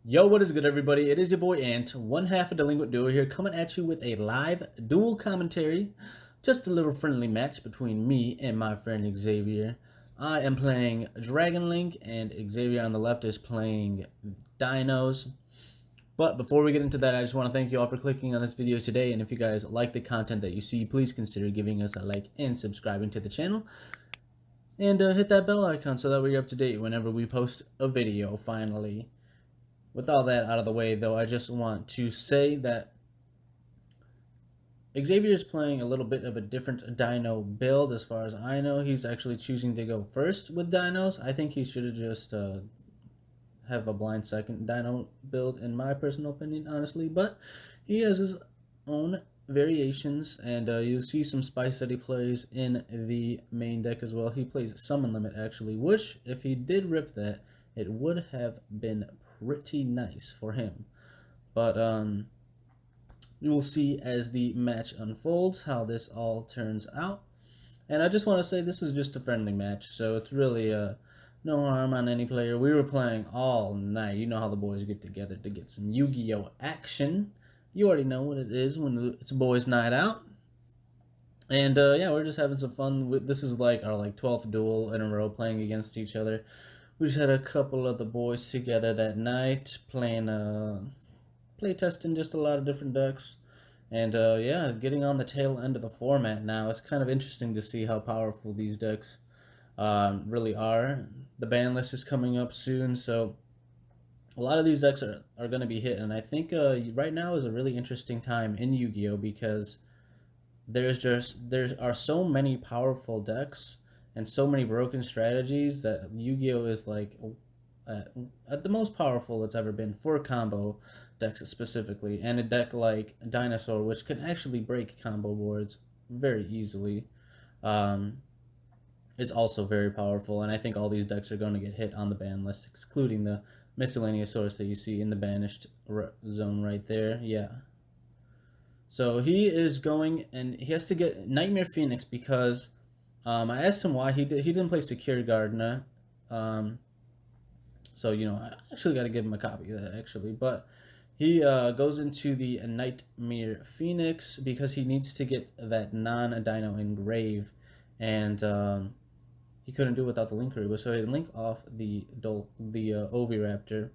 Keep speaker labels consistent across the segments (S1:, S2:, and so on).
S1: Yo, what is good, everybody? It is your boy Ant, one half of Delinquent Duel here, coming at you with a live duel commentary. Just a little friendly match between me and my friend Xavier. I am playing Dragon Link, and Xavier on the left is playing Dinos. But before we get into that, I just want to thank you all for clicking on this video today. And if you guys like the content that you see, please consider giving us a like and subscribing to the channel. And hit that bell icon so that we're up to date whenever we post a video, finally. With all that out of the way, though, I just want to say that Xavier is playing a little bit of a different dino build. As far as I know, he's actually choosing to go first with dinos. I think he should have just have a blind second dino build, in my personal opinion, honestly. But he has his own variations, and you'll see some spice that he plays in the main deck as well. He plays Summon Limit, actually, which, if he did rip that, it would have been pretty nice for him. But you will see as the match unfolds how this all turns out. And I just want to say this is just a friendly match, so it's really no harm on any player. We were playing all night. You know how the boys get together to get some Yu-Gi-Oh action. You already know what it is when it's a boys' night out. And yeah, we're just having some fun. This is like our 12th duel in a row playing against each other. We just had a couple of the boys together that night playing play testing just a lot of different decks. And yeah, getting on the tail end of the format now. It's kind of interesting to see how powerful these decks really are. The ban list is coming up soon, so a lot of these decks are going to be hit. And I think right now is a really interesting time in Yu-Gi-Oh! Because there are so many powerful decks and so many broken strategies that Yu-Gi-Oh! Is like at, at the most powerful it's ever been for combo decks specifically, and a deck like Dinosaur, which can actually break combo boards very easily, um, is also very powerful. And I think all these decks are going to get hit on the ban list, excluding the miscellaneous source that you see in the banished zone right there. Yeah. So he is going, and he has to get Nightmare Phoenix because I asked him why he didn't play Secure Gardener. Um, So, I actually got to give him a copy of that, actually. But he goes into the Nightmare Phoenix because he needs to get that non-dino engrave. And he couldn't do it without the Link Reba. So he link off the Oviraptor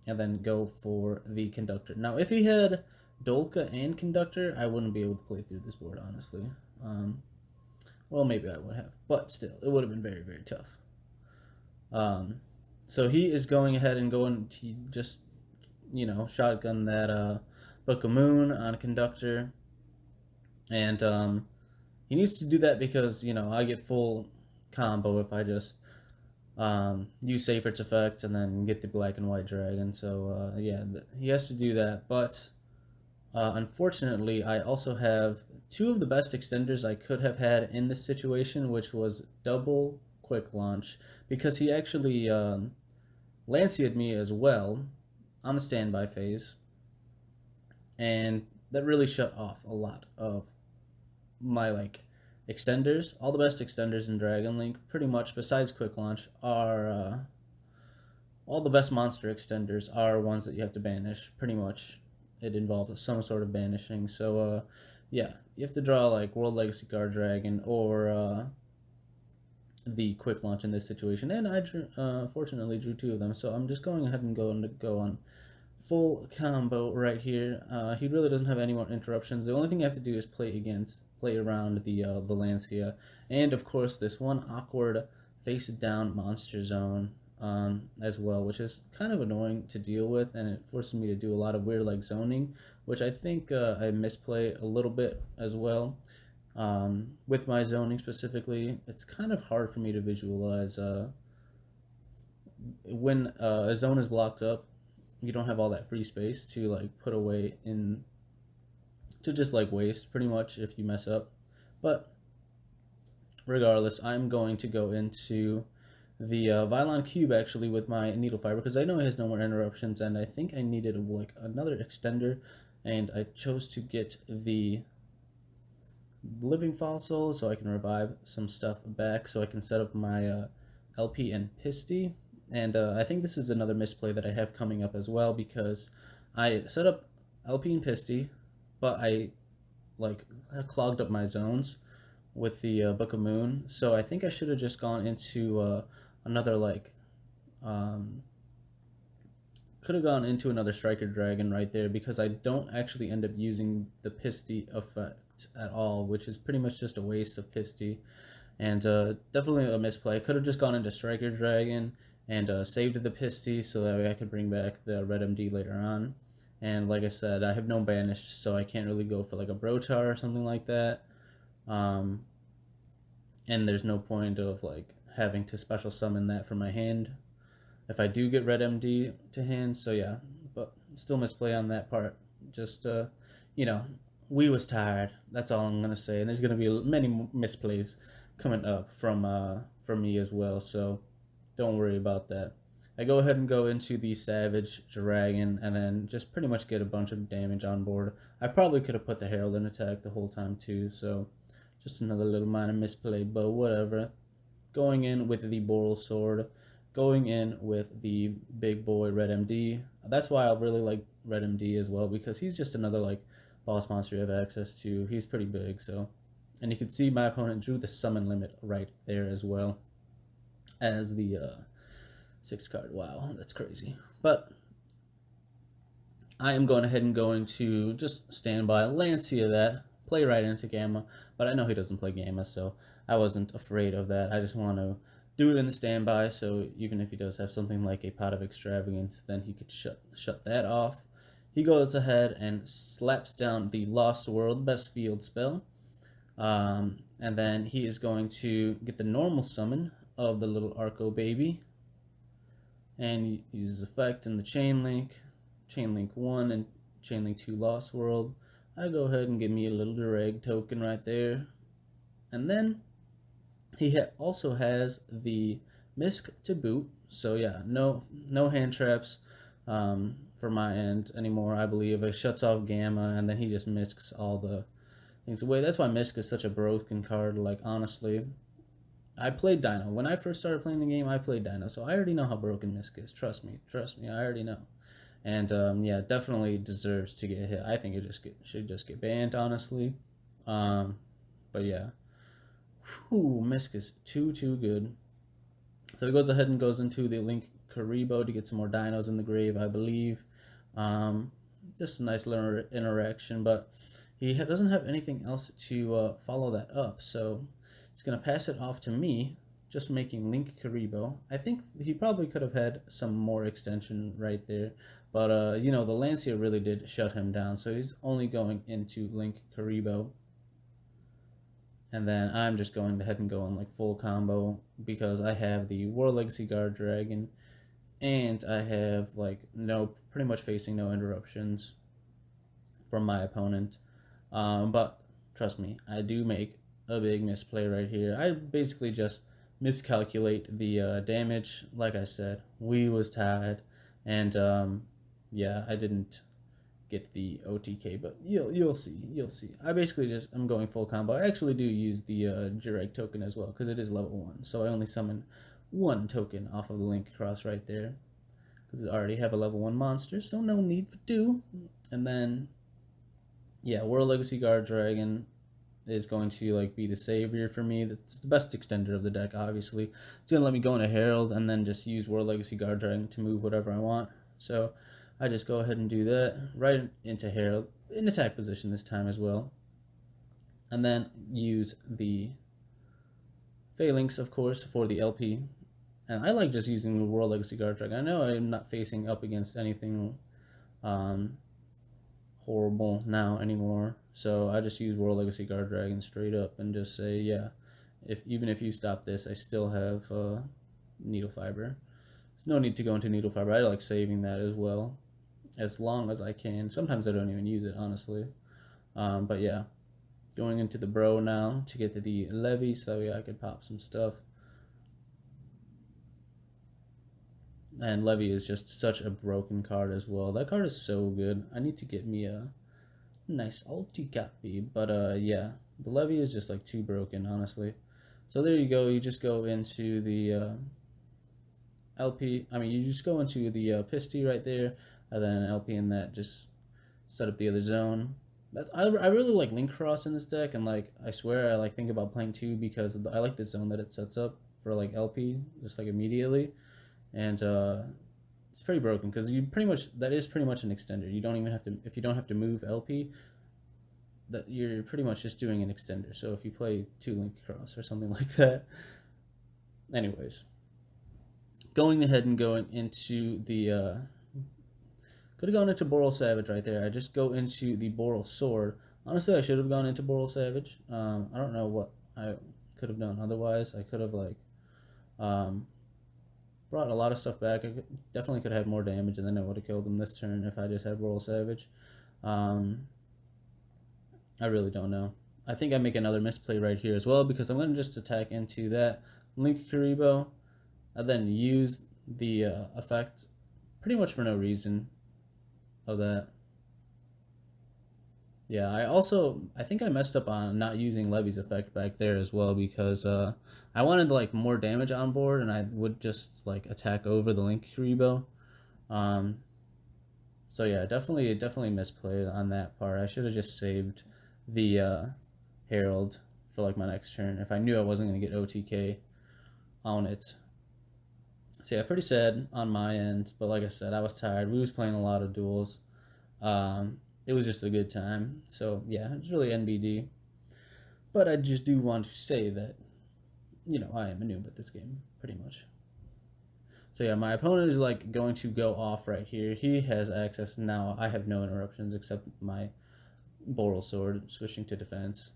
S1: and then go for the Conductor. Now, if he had Dolka and Conductor, I wouldn't be able to play through this board, honestly. Well, maybe I would have. But still, it would have been very, very tough. So he is going ahead and going to just, shotgun that Book of Moon on Conductor. And he needs to do that because, I get full combo if I just use Saferit's effect and then get the black and white dragon. So, yeah, he has to do that. But unfortunately, I also have two of the best extenders I could have had in this situation, which was double quick launch, because he actually Lancia'd me as well on the standby phase, and that really shut off a lot of my extenders. All the best extenders in Dragon Link, pretty much besides quick launch, are all the best monster extenders are ones that you have to banish. Pretty much, it involves some sort of banishing. So yeah, you have to draw like World Legacy Guard Dragon or the quick launch in this situation, and I fortunately drew two of them, so I'm just going ahead and go on full combo right here. He really doesn't have any more interruptions. The only thing I have to do is play around the Lancia, and of course this one awkward face down monster zone as well, which is kind of annoying to deal with, and it forces me to do a lot of weird zoning, which I think I misplay a little bit as well. With my zoning specifically, it's kind of hard for me to visualize when a zone is blocked up. You don't have all that free space to put away in to just waste pretty much if you mess up. But regardless, I'm going to go into the Vylon Cube actually with my Needle Fiber because I know it has no more interruptions, and I think I needed another extender, and I chose to get the Living Fossil so I can revive some stuff back so I can set up my LP and Pisty. And I think this is another misplay that I have coming up as well because I set up LP and Pisty, but I like clogged up my zones with the Book of Moon. So I think I should have just gone into another um, could have gone into another Striker Dragon right there because I don't actually end up using the Pisty effect at all, which is pretty much just a waste of Pisty. And definitely a misplay. I could have just gone into Striker Dragon and saved the Pisty so that way I could bring back the Red MD later on. And like I said, I have no banished, so I can't really go for like a Brotar or something like that. Um, and there's no point of like having to special summon that from my hand if I do get red MD to hand. So yeah, but still misplay on that part. Just you know, we was tired. That's all I'm gonna say. And there's gonna be many misplays coming up from me as well. So don't worry about that. I go ahead and go into the Savage Dragon and then just pretty much get a bunch of damage on board. I probably could have put the Herald in attack the whole time too, so just another little minor misplay, but whatever. Going in with the Boral Sword, going in with the big boy Red MD. That's why I really like Red MD as well, because he's just another like boss monster you have access to. He's pretty big, so. And you can see my opponent drew the summon limit right there as well as the sixth card. Wow, that's crazy. But I am going ahead and going to just stand by Lancia that, play right into Gamma, but I know he doesn't play Gamma, so I wasn't afraid of that. I just want to do it in the standby, so even if he does have something like a Pot of Extravagance, then he could shut that off. He goes ahead and slaps down the Lost World best field spell, and then he is going to get the normal summon of the little Arco baby, and uses effect in the chain link 1 and chain link 2 Lost World. I go ahead and give me a little Direg token right there. And then he also has the Misk to boot. So yeah, no hand traps for my end anymore, I believe. It shuts off Gamma and then he just misks all the things away. That's why Misk is such a broken card, like honestly. I played Dino. When I first started playing the game, I played Dino, so I already know how broken Misk is. Trust me, I already know. And yeah, definitely deserves to get hit. I think it should just get banned, honestly. Um, but yeah, whew, Misk is too good. So he goes ahead and goes into the Link Karibo to get some more dinos in the grave, I believe. Um, just a nice little interaction, but he doesn't have anything else to follow that up. So he's going to pass it off to me, just making Link Karibo. I think he probably could have had some more extension right there. But, you know, the Lancia really did shut him down. So he's only going into Link Karibo. And then I'm just going ahead and going like full combo because I have the War Legacy Guard Dragon and I have like pretty much facing no interruptions from my opponent. But trust me, I do make a big misplay right here. I basically just miscalculate the damage. Like I said, we was tied, and yeah, I didn't get the OTK, but you'll see. I basically I'm going full combo. I actually do use the Jurek token as well because it is level 1, so I only summon one token off of the Link Cross right there because I already have a level 1 monster, so no need for two. And then yeah, World Legacy Guard Dragon is going to like be the savior for me. That's the best extender of the deck, obviously. It's gonna let me go into Herald and then just use World Legacy Guard Dragon to move whatever I want. So I just go ahead and do that right into Herald in attack position this time as well, and then use the Phalanx, of course, for the LP. And I like just using the World Legacy Guard Dragon. I know I'm not facing up against anything um, horrible now anymore. So I just use World Legacy Guard Dragon straight up and just say, yeah, even if you stop this, I still have Needle Fiber. There's no need to go into Needle Fiber. I like saving that as well, as long as I can. Sometimes I don't even use it, honestly. But yeah, going into the Bro now to get to the Levy so that way I could pop some stuff. And Levy is just such a broken card as well. That card is so good. I need to get me a nice ulti copy. But yeah, the Levy is just like too broken, honestly. So there you go. You just go into the LP. I mean, you just go into the Pisty right there, and then LP in that. Just set up the other zone. I really like Link Cross in this deck, and like I swear I like think about playing two because I like the zone that it sets up for like LP just like immediately, and it's pretty broken because you pretty much that is pretty much an extender. You don't even have to if you don't have to move LP. That you're pretty much just doing an extender. So if you play two Link Cross or something like that, anyways, going ahead and going into the could have gone into Boral Savage right there. I just go into the Boral Sword. Honestly, I should have gone into Boral Savage. I don't know what I could have done otherwise. I could have like um, brought a lot of stuff back. Definitely could have had more damage, and then I would have killed him this turn if I just had Boral Savage. Um, I really don't know. I think I make another misplay right here as well because I'm going to just attack into that Link Karibo and then use the effect pretty much for no reason of that. Yeah, I think I messed up on not using Levy's effect back there as well because I wanted like more damage on board and I would just like attack over the Link Karibo. Um, so yeah, definitely misplayed on that part. I should have just saved the Herald for like my next turn if I knew I wasn't gonna get OTK on it. So yeah, pretty sad on my end, but like I said, I was tired. We was playing a lot of duels. It was just a good time. So yeah, it's really NBD. But I just do want to say that I am a noob at this game, pretty much. So yeah, my opponent is like going to go off right here. He has access now. I have no interruptions except my Boral Sword switching to defense.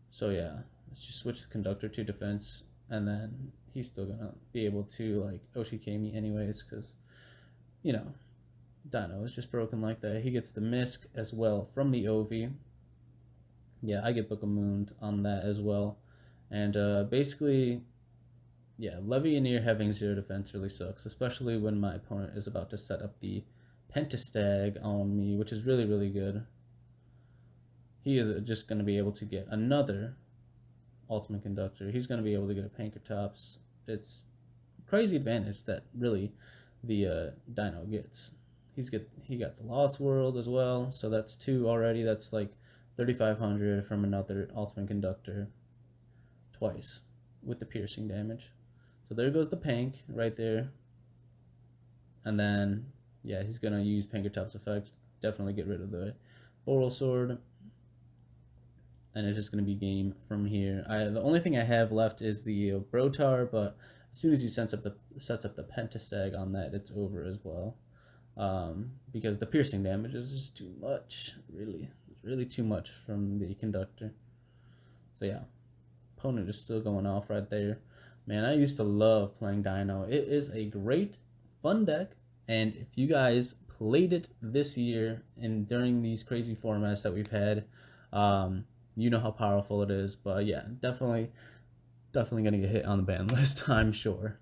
S1: So yeah, let's just switch the conductor to defense, and then he's still gonna be able to like OTK me anyways, because you know Dino is just broken like that. He gets the Misk as well from the Ovi. Yeah, I get Book of Moon on that as well, and basically, yeah, Levianeer having zero defense really sucks, especially when my opponent is about to set up the Pentastag on me, which is really good. He is just going to be able to get another Ultimate Conductor. He's going to be able to get a Pankratops. It's crazy advantage that really the Dino gets. He got the Lost World as well, so that's two already. That's like 3,500 from another Ultimate Conductor twice with the piercing damage. So there goes the Pank right there, and then yeah, he's gonna use Pankratops effect. Definitely get rid of the Boral Sword, and it's just gonna be game from here. The only thing I have left is the Brotar, but as soon as he sets up the Pentastag on that, it's over as well. Because the piercing damage is just too much, really, really too much from the conductor. So yeah, opponent is still going off right there. Man, I used to love playing Dino. It is a great, fun deck, and if you guys played it this year and during these crazy formats that we've had, you know how powerful it is. But yeah, definitely gonna get hit on the ban list, I'm sure.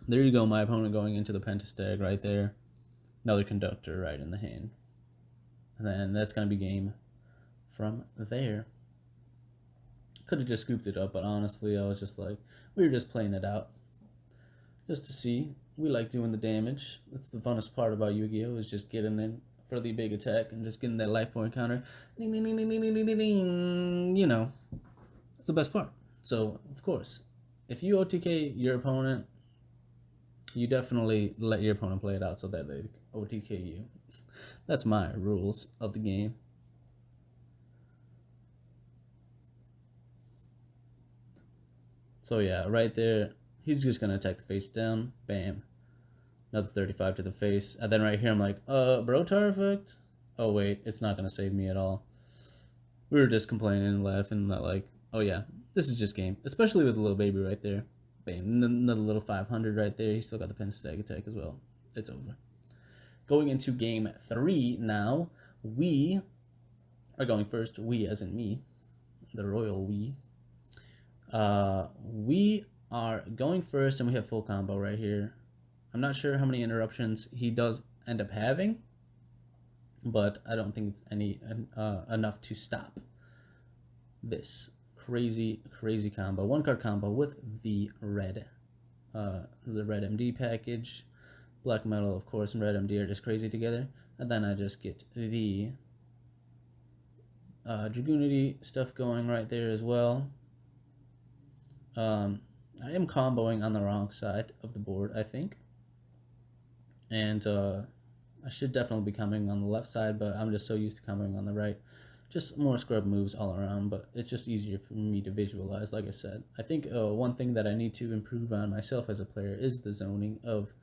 S1: There you go, my opponent going into the Pentastag right there. Another conductor right in the hand. And then that's gonna be game from there. Could have just scooped it up, but honestly, I was just like, we were just playing it out. Just to see. We like doing the damage. That's the funnest part about Yu-Gi-Oh! Is just getting in for the big attack and just getting that life point counter. Ding, ding, ding, ding, ding, ding, ding, ding. That's the best part. So, of course, if you OTK your opponent, you definitely let your opponent play it out so that they OTK you. That's my rules of the game. So yeah, right there, he's just gonna attack the face down. Bam. Another 35 to the face. And then right here, I'm like, Brotar effect? Oh, wait, it's not gonna save me at all. We were just complaining and laughing that like, oh yeah, this is just game. Especially with the little baby right there. Bam, another little 500 right there. He still got the Pentastag attack as well. It's over. Going into game 3 now, we are going first. We as in me, the royal we. We are going first and we have full combo right here. I'm not sure how many interruptions he does end up having, but I don't think it's enough to stop this crazy combo. One card combo with the red MD package. Black metal, of course, and red MD are just crazy together. And then I just get the Dragoonity stuff going right there as well. I am comboing on the wrong side of the board, I think. And I should definitely be coming on the left side, but I'm just so used to coming on the right. Just more scrub moves all around, but it's just easier for me to visualize, like I said. I think one thing that I need to improve on myself as a player is the zoning of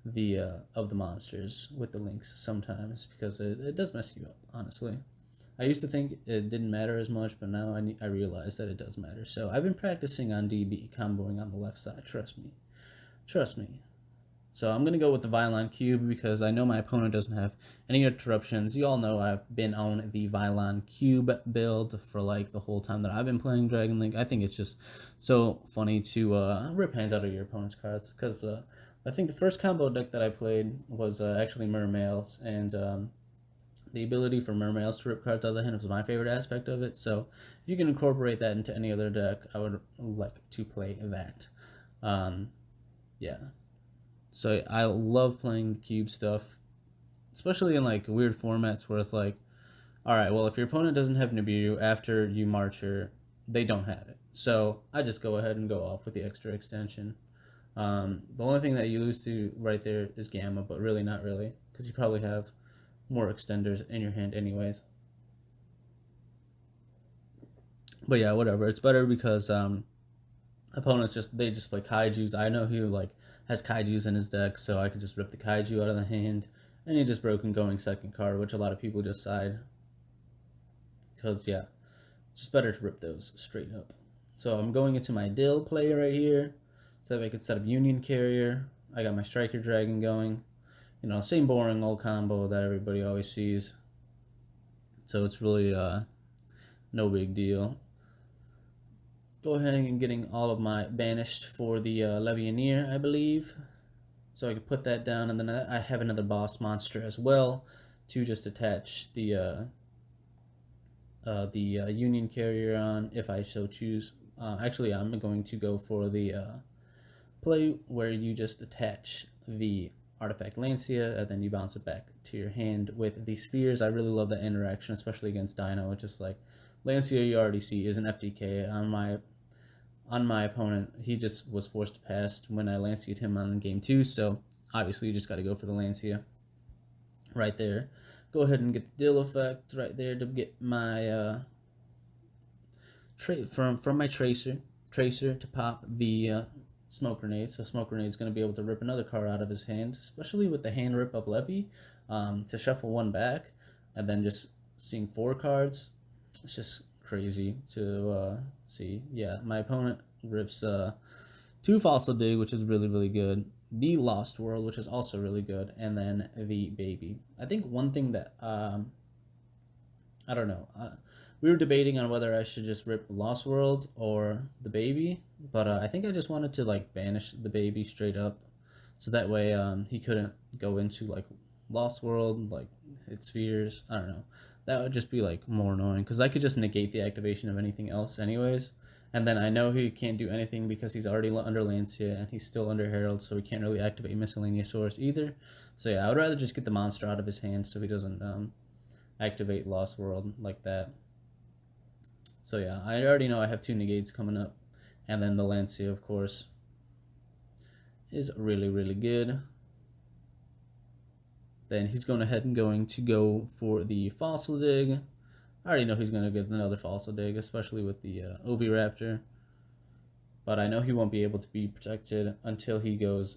S1: the monsters with the links sometimes, because it does mess you up, honestly. I used to think it didn't matter as much, but now I realize that it does matter. So I've been practicing on DB, comboing on the left side. Trust me. Trust me. So I'm going to go with the Vylon Cube because I know my opponent doesn't have any interruptions. You all know I've been on the Vylon Cube build for like the whole time that I've been playing Dragon Link. I think it's just so funny to rip hands out of your opponent's cards because I think the first combo deck that I played was actually Mermails, and the ability for Mermails to rip cards out of the hand was my favorite aspect of it. So if you can incorporate that into any other deck, I would like to play that. Yeah. So I love playing the cube stuff, especially in like weird formats where it's like, all right, well, if your opponent doesn't have Nibiru after you Marcher, they don't have it. So I just go ahead and go off with the extra extension. The only thing that you lose to right there is Gamma, but really not really, because you probably have more extenders in your hand anyways. But yeah, whatever. It's better because opponents they just play kaijus. I know he like has kaijus in his deck, so I could just rip the kaiju out of the hand, and he just broken going second card, which a lot of people just side. Because yeah, it's just better to rip those straight up. So I'm going into my Dill play right here, so that I could set up Union Carrier. I got my Striker Dragon going. You know, same boring old combo that everybody always sees. So it's really no big deal. Go ahead and getting all of my banished for the Levianeer, I believe. So I can put that down, and then I have another boss monster as well to just attach the Union Carrier on if I so choose. Actually, I'm going to go for the play where you just attach the artifact Lancia and then you bounce it back to your hand with the spheres. I really love that interaction, especially against Dino. It's just like Lancia, you already see, is an FTK on my opponent. He just was forced to pass when I Lancia'd him on game 2, so obviously you just got to go for the Lancia right there. Go ahead and get the Dill effect right there to get my from my tracer to pop the smoke grenade. So smoke grenade is going to be able to rip another card out of his hand, especially with the hand rip of Levy, to shuffle one back, and then just seeing 4 cards. It's just crazy to see. Yeah, my opponent rips 2 Fossil Dig, which is really good. The Lost World, which is also really good, and then the Baby. I think one thing that I don't know. We were debating on whether I should just rip Lost World or the Baby, but I think I just wanted to like banish the Baby straight up, so that way he couldn't go into like Lost World, like its spheres. I don't know. That would just be like more annoying because I could just negate the activation of anything else anyways. And then I know he can't do anything because he's already under Lancia and he's still under Herald, so he can't really activate Miscellaneous Source either. So yeah, I would rather just get the monster out of his hand so he doesn't activate Lost World like that. So yeah, I already know I have 2 negates coming up. And then the Lancia, of course, is really good. Then he's going ahead and going to go for the Fossil Dig. I already know he's going to get another Fossil Dig, especially with the Oviraptor. But I know he won't be able to be protected until he goes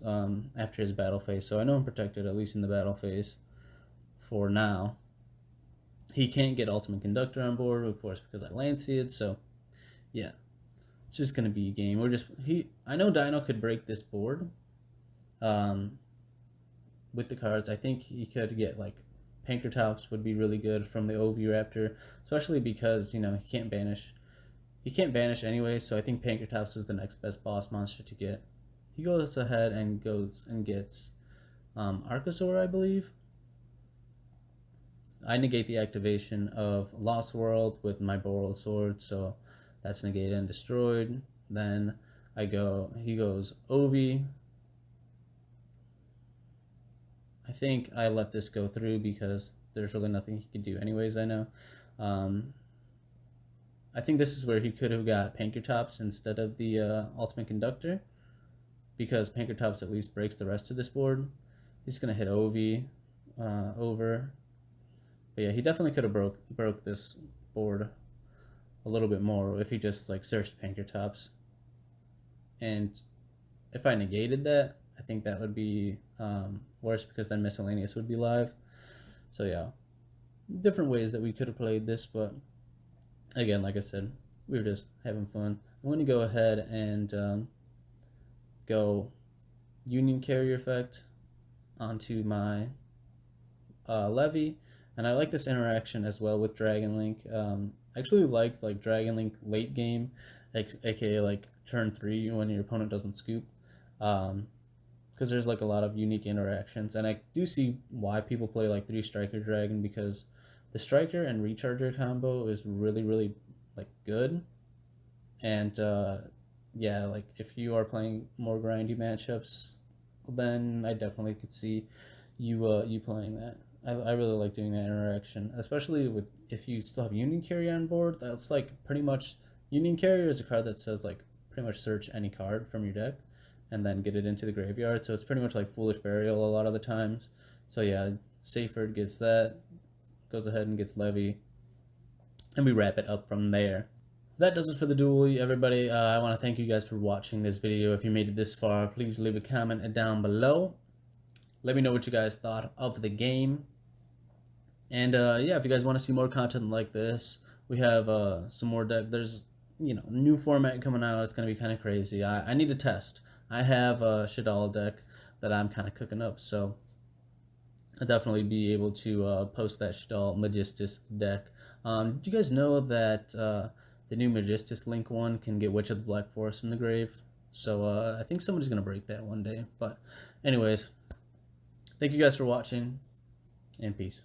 S1: after his battle phase. So I know I'm protected, at least in the battle phase, for now. He can't get Ultimate Conductor on board, of course, because I Lancia'd. So yeah, it's just going to be a game. I know Dino could break this board with the cards. I think he could get like Pankratops would be really good from the Oviraptor, especially because, you know, he can't banish. He can't banish anyway, so I think Pankratops is the next best boss monster to get. He goes ahead and gets Archosaur, I believe. I negate the activation of Lost World with my Boral Sword, so That's negated and destroyed. Then he goes Ovi. I think I let this go through because there's really nothing he could do anyways, I know. Um, I think this is where he could have got Pankratops instead of the Ultimate Conductor, because Pankratops at least breaks the rest of this board. He's going to hit Ovi over. But yeah, he definitely could have broke this board a little bit more if he just like searched Pankratops. And if I negated that, I think that would be worse, because then Miscellaneous would be live. So yeah, different ways that we could have played this, but again, like I said, we were just having fun. I'm going to go ahead and go Union Carrier effect onto my Levy, and I like this interaction as well with Dragon Link. I actually like Dragon Link late game, aka like turn 3 when your opponent doesn't scoop, because there's like a lot of unique interactions, and I do see why people play like 3 Striker Dragon, because the Striker and Recharger combo is really like good, and yeah, like if you are playing more grindy matchups, then I definitely could see you playing that. I really like doing that interaction, especially with if you still have Union Carrier on board. That's like pretty much Union Carrier is a card that says like pretty much search any card from your deck and then get it into the graveyard. So it's pretty much like Foolish Burial a lot of the times. So yeah, Seyfried gets that, goes ahead and gets Levy, and we wrap it up from there. That does it for the duel, everybody. I want to thank you guys for watching this video. If you made it this far, please leave a comment down below. Let me know what you guys thought of the game. And yeah, if you guys want to see more content like this, we have some more deck. There's new format coming out. It's gonna be kind of crazy. I need to test. I have a Shadal deck that I'm kind of cooking up, so I'll definitely be able to post that Shadal Magistus deck. Did you guys know that the new Magistus Link one can get Witch of the Black Forest in the grave? So I think somebody's gonna break that one day. But anyways, thank you guys for watching, and peace.